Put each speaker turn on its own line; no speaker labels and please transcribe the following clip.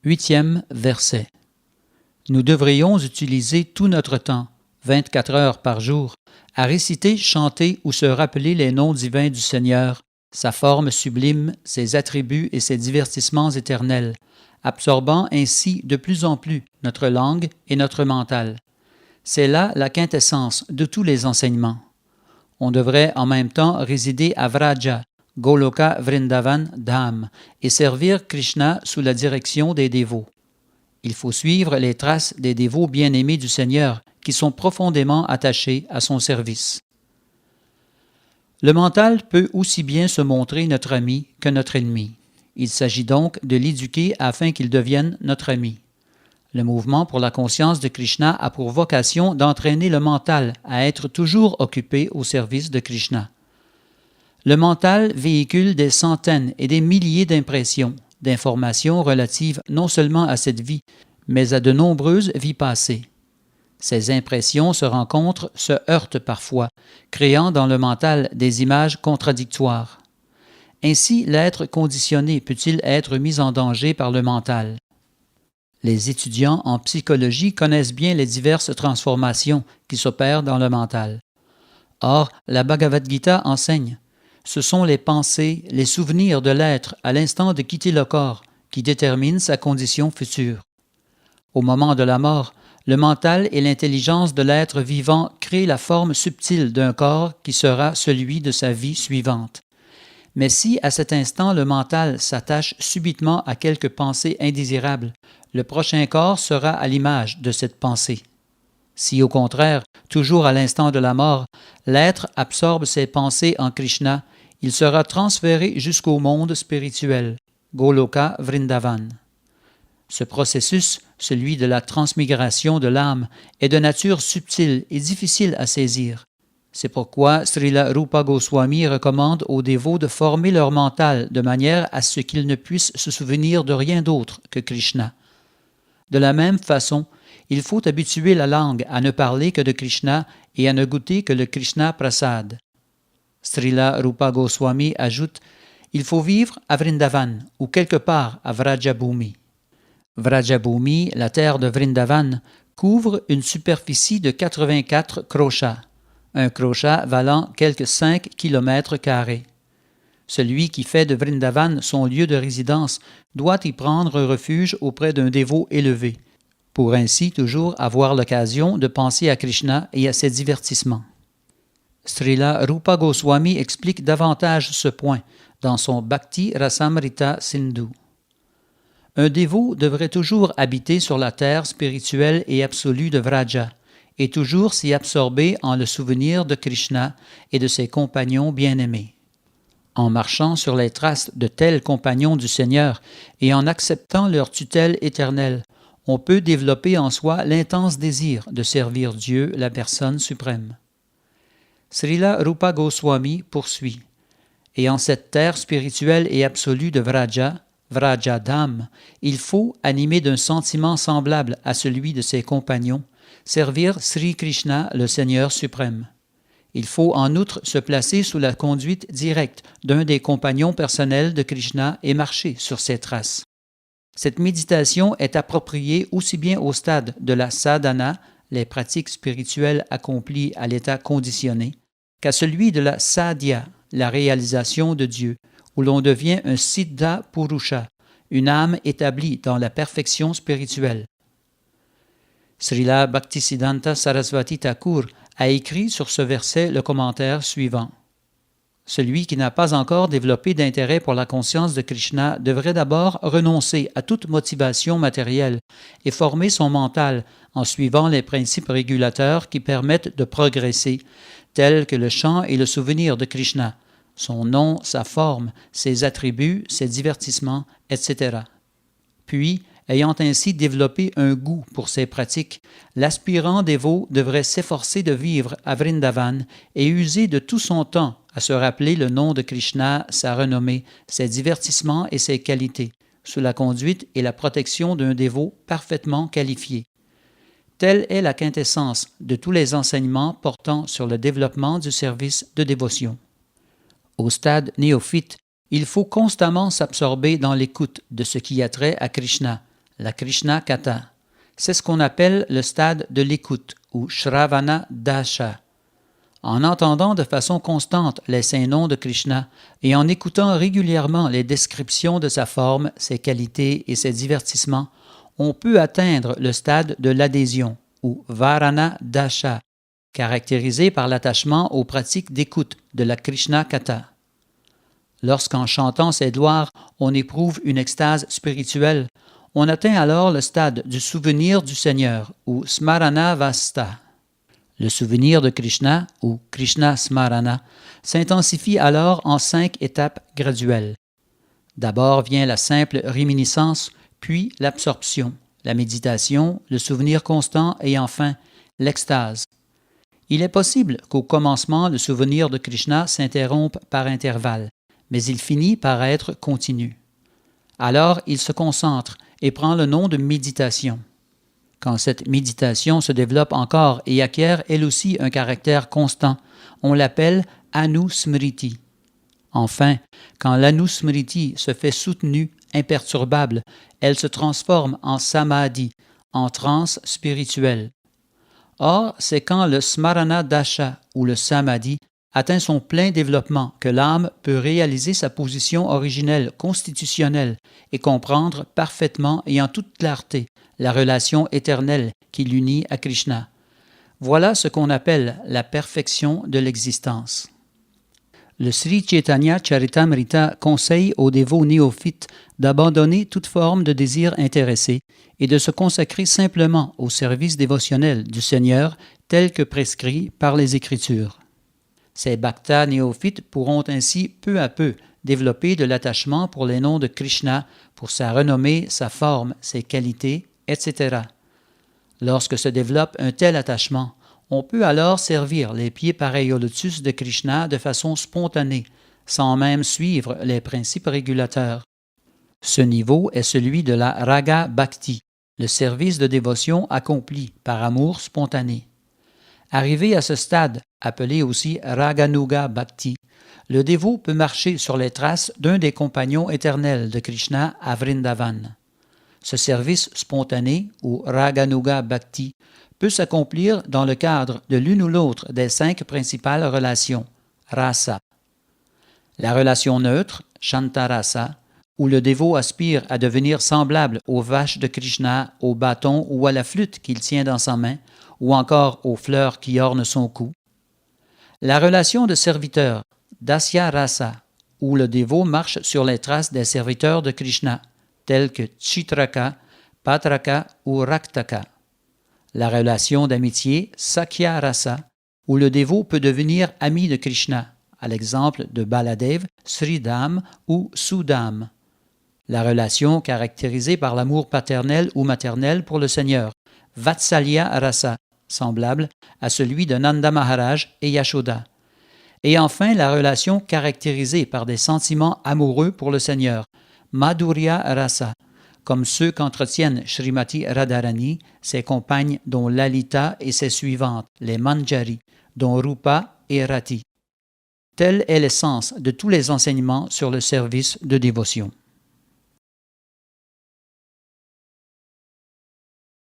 8e verset. Nous devrions utiliser tout notre temps, 24 heures par jour, à réciter, chanter ou se rappeler les noms divins du Seigneur, sa forme sublime, ses attributs et ses divertissements éternels, absorbant ainsi de plus en plus notre langue et notre mental. C'est là la quintessence de tous les enseignements. On devrait en même temps résider à Vraja, Goloka Vrindavan Dham, et servir Krishna sous la direction des dévots. Il faut suivre les traces des dévots bien-aimés du Seigneur qui sont profondément attachés à son service. Le mental peut aussi bien se montrer notre ami que notre ennemi. Il s'agit donc de l'éduquer afin qu'il devienne notre ami. Le mouvement pour la conscience de Krishna a pour vocation d'entraîner le mental à être toujours occupé au service de Krishna. Le mental véhicule des centaines et des milliers d'impressions, d'informations relatives non seulement à cette vie, mais à de nombreuses vies passées. Ces impressions se rencontrent, se heurtent parfois, créant dans le mental des images contradictoires. Ainsi, l'être conditionné peut-il être mis en danger par le mental? Les étudiants en psychologie connaissent bien les diverses transformations qui s'opèrent dans le mental. Or, la Bhagavad Gita enseigne: ce sont les pensées, les souvenirs de l'être à l'instant de quitter le corps qui déterminent sa condition future. Au moment de la mort, le mental et l'intelligence de l'être vivant créent la forme subtile d'un corps qui sera celui de sa vie suivante. Mais si à cet instant le mental s'attache subitement à quelque pensée indésirable, le prochain corps sera à l'image de cette pensée. Si au contraire, toujours à l'instant de la mort, l'être absorbe ses pensées en Krishna, il sera transféré jusqu'au monde spirituel, Goloka Vrindavan. Ce processus, celui de la transmigration de l'âme, est de nature subtile et difficile à saisir. C'est pourquoi Srila Rupa Goswami recommande aux dévots de former leur mental de manière à ce qu'ils ne puissent se souvenir de rien d'autre que Krishna. De la même façon, il faut habituer la langue à ne parler que de Krishna et à ne goûter que le Krishna Prasad. Srila Rupa Goswami ajoute: il faut vivre à Vrindavan ou quelque part à Vrajabhumi. Vrajabhumi, la terre de Vrindavan, couvre une superficie de 84 kroshas, un krosha valant quelques 5 km². Celui qui fait de Vrindavan son lieu de résidence doit y prendre refuge auprès d'un dévot élevé, pour ainsi toujours avoir l'occasion de penser à Krishna et à ses divertissements. Srila Rupa Goswami explique davantage ce point dans son Bhakti Rasamrita Sindhu. Un dévot devrait toujours habiter sur la terre spirituelle et absolue de Vraja, et toujours s'y absorber en le souvenir de Krishna et de ses compagnons bien-aimés. En marchant sur les traces de tels compagnons du Seigneur et en acceptant leur tutelle éternelle, on peut développer en soi l'intense désir de servir Dieu, la personne suprême. Srila Rupa Goswami poursuit: et en cette terre spirituelle et absolue de Vraja, Vrajadham, il faut, animé d'un sentiment semblable à celui de ses compagnons, servir Sri Krishna, le Seigneur suprême. Il faut en outre se placer sous la conduite directe d'un des compagnons personnels de Krishna et marcher sur ses traces. Cette méditation est appropriée aussi bien au stade de la sadhana, les pratiques spirituelles accomplies à l'état conditionné, qu'à celui de la sadhya, la réalisation de Dieu, où l'on devient un siddha purusha, une âme établie dans la perfection spirituelle. Srila Bhaktisiddhanta Sarasvati Thakur a écrit sur ce verset le commentaire suivant: celui qui n'a pas encore développé d'intérêt pour la conscience de Krishna devrait d'abord renoncer à toute motivation matérielle et former son mental en suivant les principes régulateurs qui permettent de progresser, tels que le chant et le souvenir de Krishna, son nom, sa forme, ses attributs, ses divertissements, etc. Puis, ayant ainsi développé un goût pour ces pratiques, l'aspirant dévot devrait s'efforcer de vivre à Vrindavan et user de tout son temps à se rappeler le nom de Krishna, sa renommée, ses divertissements et ses qualités, sous la conduite et la protection d'un dévot parfaitement qualifié. Telle est la quintessence de tous les enseignements portant sur le développement du service de dévotion. Au stade néophyte, il faut constamment s'absorber dans l'écoute de ce qui a trait à Krishna, la Krishna Katha. C'est ce qu'on appelle le stade de l'écoute ou Shravana Dasha. En entendant de façon constante les saints noms de Krishna et en écoutant régulièrement les descriptions de sa forme, ses qualités et ses divertissements, on peut atteindre le stade de l'adhésion ou Varana Dasha, caractérisé par l'attachement aux pratiques d'écoute de la Krishna Katha. Lorsqu'en chantant ces gloires, on éprouve une extase spirituelle, on atteint alors le stade du souvenir du Seigneur ou Smarana Vasta. Le souvenir de Krishna ou Krishna Smarana s'intensifie alors en 5 étapes graduelles. D'abord vient la simple réminiscence, puis l'absorption, la méditation, le souvenir constant et enfin l'extase. Il est possible qu'au commencement, le souvenir de Krishna s'interrompe par intervalles, mais il finit par être continu. Alors il se concentre et prend le nom de méditation. Quand cette méditation se développe encore et acquiert elle aussi un caractère constant, on l'appelle Anusmriti. Enfin, quand l'Anusmriti se fait soutenue, imperturbable, elle se transforme en Samadhi, en transe spirituelle. Or, c'est quand le Smarana Dasha ou le Samadhi atteint son plein développement que l'âme peut réaliser sa position originelle constitutionnelle et comprendre parfaitement et en toute clarté la relation éternelle qui l'unit à Krishna. Voilà ce qu'on appelle la perfection de l'existence. Le Sri Chaitanya Charitamrita conseille aux dévots néophytes d'abandonner toute forme de désir intéressé et de se consacrer simplement au service dévotionnel du Seigneur tel que prescrit par les Écritures. Ces bhaktas néophytes pourront ainsi peu à peu développer de l'attachement pour les noms de Krishna, pour sa renommée, sa forme, ses qualités, etc. Lorsque se développe un tel attachement, on peut alors servir les pieds pareils au lotus de Krishna de façon spontanée, sans même suivre les principes régulateurs. Ce niveau est celui de la Raga Bhakti, le service de dévotion accompli par amour spontané. Arrivé à ce stade, appelé aussi Raganuga Bhakti, le dévot peut marcher sur les traces d'un des compagnons éternels de Krishna à Vrindavan. Ce service spontané, ou Raganuga Bhakti, peut s'accomplir dans le cadre de l'une ou l'autre des 5 principales relations, rasa. La relation neutre, Shantarasa, où le dévot aspire à devenir semblable aux vaches de Krishna, au bâton ou à la flûte qu'il tient dans sa main, ou encore aux fleurs qui ornent son cou. La relation de serviteur, Dasya Rasa, où le dévot marche sur les traces des serviteurs de Krishna, tels que Chitraka, Patraka ou Raktaka. La relation d'amitié, Sakya Rasa, où le dévot peut devenir ami de Krishna, à l'exemple de Baladev, Sridham ou Sudam. La relation caractérisée par l'amour paternel ou maternel pour le Seigneur, Vatsalya Rasa, semblable à celui de Nanda Maharaj et Yashoda. Et enfin, la relation caractérisée par des sentiments amoureux pour le Seigneur, Madhurya Rasa, comme ceux qu'entretiennent Srimati Radharani, ses compagnes dont Lalita et ses suivantes, les Manjari, dont Rupa et Rati. Tel est l'essence de tous les enseignements sur le service de dévotion.